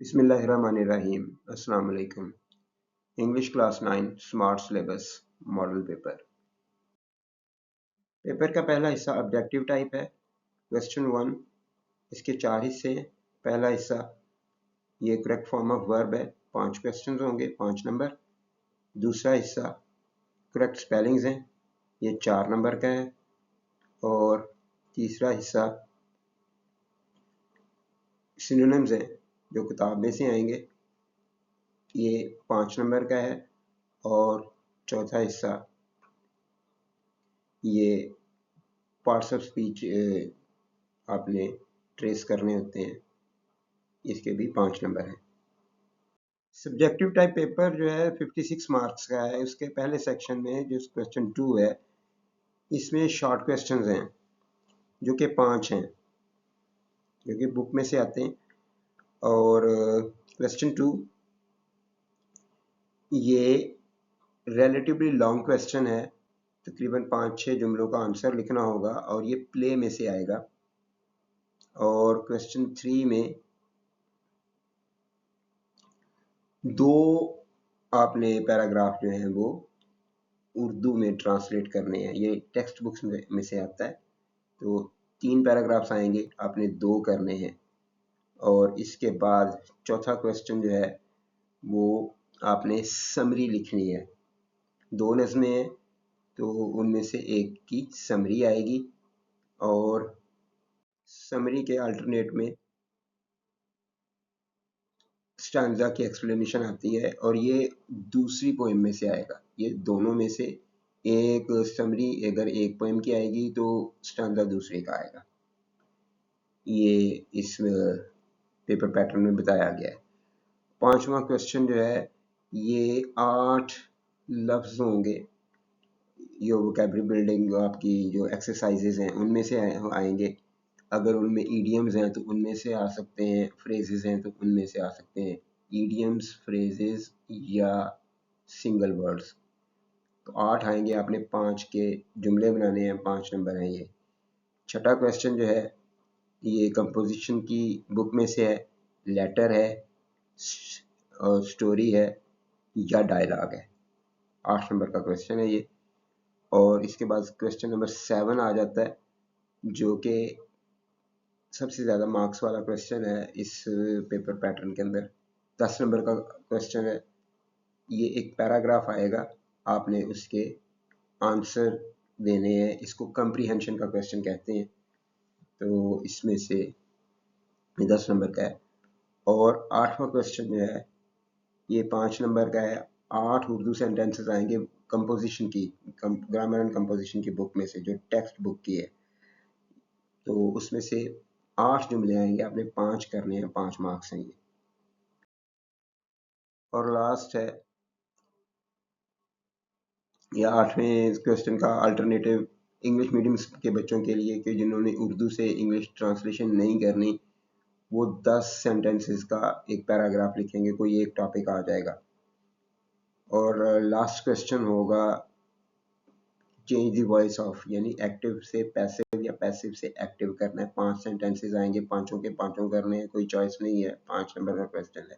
बिस्मिल्लाहिर्रहमानिर्रहीम। अस्सलाम वालेकुम। English class 9 smart syllabus model paper. Paper का पहला हिस्सा ऑब्जेक्टिव टाइप है। क्वेश्चन 1, इसके 4 हिस्से हैं। पहला हिस्सा ये करेक्ट फॉर्म ऑफ वर्ब है, 5 क्वेश्चन होंगे, 5 नंबर। दूसरा हिस्सा करेक्ट स्पेलिंग्स हैं, ये 4 नंबर का है। और तीसरा हिस्सा सिनोनिम्स हैं जो किताब में से आएंगे, ये 5 नंबर का है। और चौथा हिस्सा ये पार्ट्स ऑफ स्पीच आपने ट्रेस करने होते हैं, इसके भी 5 नंबर हैं। सब्जेक्टिव टाइप पेपर जो है 56 मार्क्स का है। उसके पहले सेक्शन में जो क्वेश्चन 2 है, इसमें शॉर्ट क्वेश्चंस हैं जो कि 5 हैं, जो कि बुक में से आते हैं। और क्वेश्चन 2 ये रिलेटिवली लॉन्ग क्वेश्चन है, तकरीबन 5-6 जुमलों का आंसर लिखना होगा और ये प्ले में से आएगा। और क्वेश्चन 3 में 2 आपने पैराग्राफ जो हैं वो उर्दू में ट्रांसलेट करने हैं, ये टेक्स्ट बुक्स में से आता है। तो 3 पैराग्राफ्स आएंगे, आपने 2 करने हैं। और इसके बाद चौथा क्वेश्चन जो है वो आपने समरी लिखनी है। 2 नज़में हैं तो उनमें से एक की समरी आएगी और समरी के अल्टरनेट में स्टैंजा की एक्सप्लेनेशन आती है। और ये दूसरी पोएम में से आएगा। ये दोनों में से एक समरी अगर एक पोएम की आएगी तो स्टैंजा दूसरे का आएगा। ये इस पेपर पैटर्न में बताया गया है। 5वां क्वेश्चन जो है ये 8 लफ्ज होंगे, ये वोकैबुलरी बिल्डिंग आपकी जो एक्सरसाइजेज हैं उनमें से आएंगे। अगर उनमें ईडियम्स हैं तो उनमें से आ सकते हैं, फ्रेजेस हैं तो उनमें से आ सकते हैं। ईडियम्स, फ्रेजेस या सिंगल वर्ड्स। तो 8 आएंगे, आपने 5 के जुमले बनाने हैं, 5 नंबर हैं ये। छठा क्वेश्चन जो है ये कंपोजिशन की बुक में से है, लेटर है, स्टोरी है या डायलॉग है। 8 नंबर का क्वेश्चन है ये। और इसके बाद क्वेश्चन नंबर 7 आ जाता है जो कि सबसे ज़्यादा मार्क्स वाला क्वेश्चन है इस पेपर पैटर्न के अंदर। 10 नंबर का क्वेश्चन है। ये एक पैराग्राफ आएगा, आपने उसके आंसर देने हैं। इसको कंप्रीहेंशन का क्वेश्चन कहते हैं। तो इसमें से 10 नंबर का है। और 8वां क्वेश्चन जो है ये 5 नंबर का है। 8 उर्दू सेंटेंसेस आएंगे कंपोजिशन की, ग्रामर एंड कंपोजिशन की बुक में से, जो टेक्स्ट बुक की है। तो उसमें से 8 जुमले आएंगे, आपने 5 करने हैं, 5 मार्क्स हैं ये। और लास्ट है या 8वें क्वेश्चन का अल्टरनेटिव इंग्लिश मीडियम के बच्चों के लिए कि जिन्होंने उर्दू से इंग्लिश ट्रांसलेशन नहीं करनी, वो 10 सेंटेंसेस का एक पैराग्राफ लिखेंगे, कोई एक टॉपिक आ जाएगा। और लास्ट क्वेश्चन होगा चेंज द वॉइस ऑफ, यानी एक्टिव से पैसिव या पैसिव से एक्टिव करना है। 5 सेंटेंसेस आएंगे, पांचों के पांचों करने हैं, कोई चॉइस नहीं है। 5 नंबर का क्वेश्चन है।